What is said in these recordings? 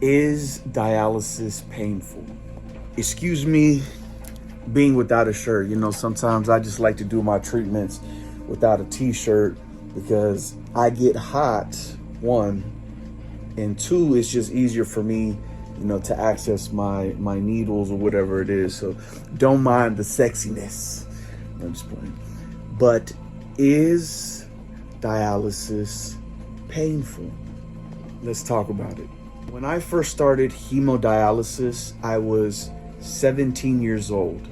Is dialysis painful? Excuse me being without a shirt. You know, sometimes I just like to do my treatments without a t-shirt because I get hot, one, and two, it's just easier for me, you know, to access my needles or whatever it is. So don't mind the sexiness. I'm just playing. But is dialysis painful? Let's talk about it. When I first started hemodialysis, I was 17 years old.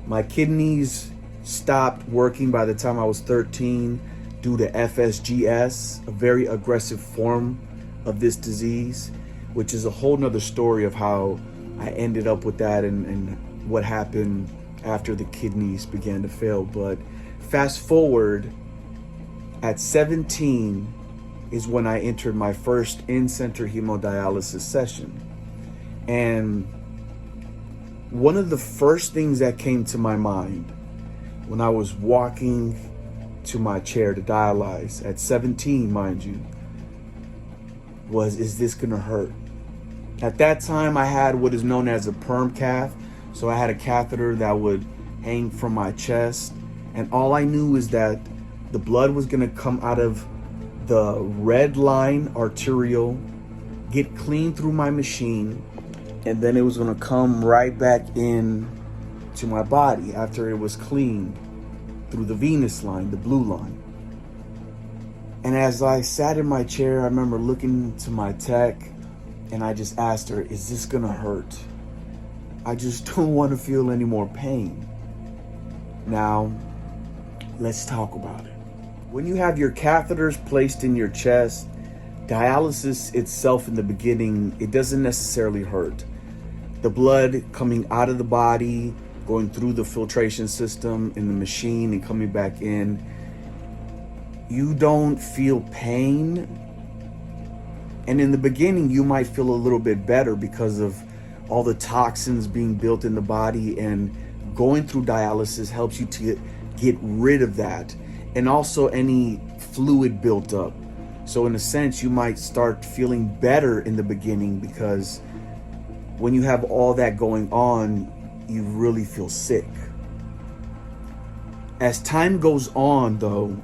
My kidneys stopped working by the time I was 13 due to FSGS, a very aggressive form of this disease, which is a whole nother story of how I ended up with that and what happened after the kidneys began to fail. But fast forward, at 17 is when I entered my first in-center hemodialysis session. And one of the first things that came to my mind when I was walking to my chair to dialyze, at 17, mind you, was, is this gonna hurt? At that time, I had what is known as a perm cath. So I had a catheter that would hang from my chest. And all I knew is that the blood was gonna come out of the red line arterial, get clean through my machine, and then it was gonna come right back in to my body after it was cleaned through the venous line, the blue line. And as I sat in my chair, I remember looking to my tech and I just asked her, is this gonna hurt? I just don't want to feel any more pain. Now, let's talk about it. When you have your catheters placed in your chest, dialysis itself in the beginning, it doesn't necessarily hurt. The blood coming out of the body, going through the filtration system in the machine and coming back in, you don't feel pain. And in the beginning, you might feel a little bit better because of all the toxins being built in the body, and going through dialysis helps you to get rid of that. And also any fluid built up. So in a sense, you might start feeling better in the beginning because when you have all that going on, you really feel sick. As time goes on though,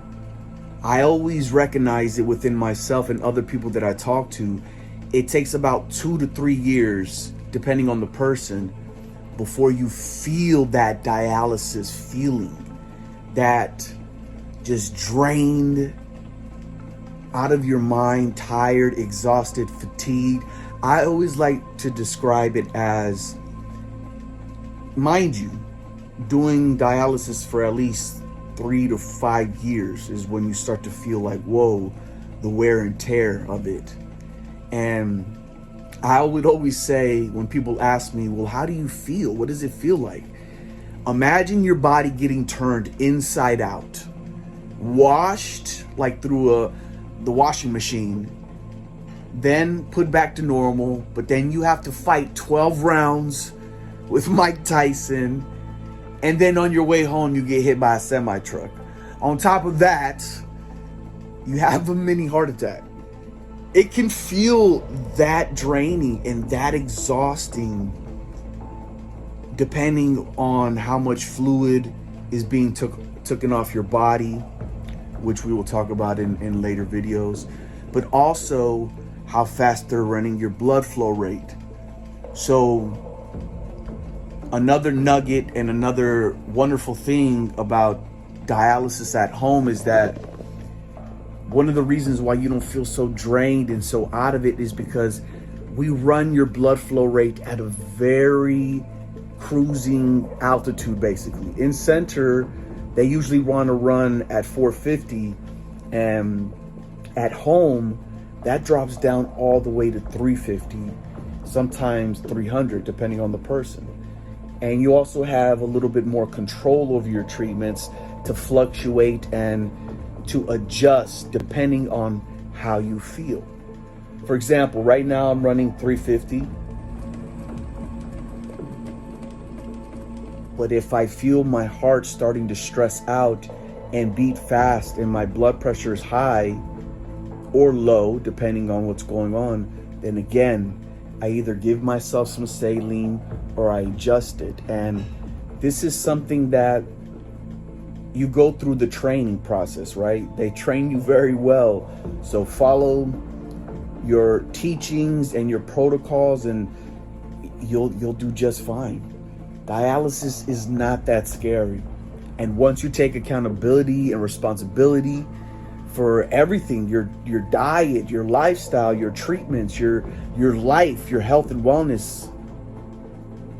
I always recognize it within myself and other people that I talk to, it takes about 2 to 3 years, depending on the person, before you feel that dialysis feeling, that just drained, out of your mind, tired, exhausted, fatigued. I always like to describe it as, mind you, doing dialysis for at least 3 to 5 years is when you start to feel like, whoa, the wear and tear of it. And I would always say, when people ask me, well, how do you feel? What does it feel like? Imagine your body getting turned inside out, washed like through the washing machine, then put back to normal, but then you have to fight 12 rounds with Mike Tyson, and then on your way home you get hit by a semi-truck. On top of that, you have a mini heart attack. It can feel that draining and that exhausting depending on how much fluid is being taken off your body, which we will talk about in later videos, but also how fast they're running your blood flow rate. So another nugget and another wonderful thing about dialysis at home is that one of the reasons why you don't feel so drained and so out of it is because we run your blood flow rate at a very cruising altitude, basically. In center, they usually want to run at 450, and at home, that drops down all the way to 350, sometimes 300, depending on the person. And you also have a little bit more control over your treatments to fluctuate and to adjust depending on how you feel. For example, right now I'm running 350. But if I feel my heart starting to stress out and beat fast and my blood pressure is high or low, depending on what's going on, then again, I either give myself some saline or I adjust it. And this is something that you go through the training process, right? They train you very well. So follow your teachings and your protocols and you'll do just fine. Dialysis is not that scary. And once you take accountability and responsibility for everything, your diet, your lifestyle, your treatments, your life, your health and wellness,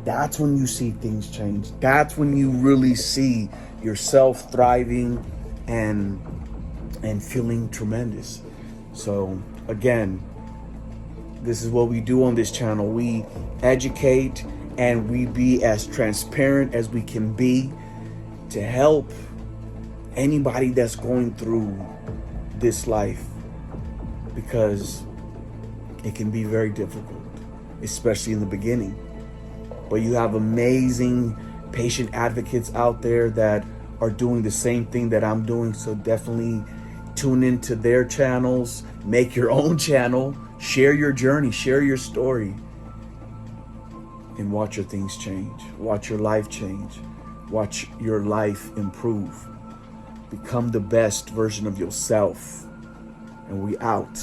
that's when you see things change. That's when you really see yourself thriving and feeling tremendous. So again, this is what we do on this channel. We educate and we be as transparent as we can be to help anybody that's going through this life, because it can be very difficult, especially in the beginning. But you have amazing patient advocates out there that are doing the same thing that I'm doing. So definitely tune into their channels, make your own channel, share your journey, share your story, and watch your things change. Watch your life change. Watch your life improve. Become the best version of yourself. And we out.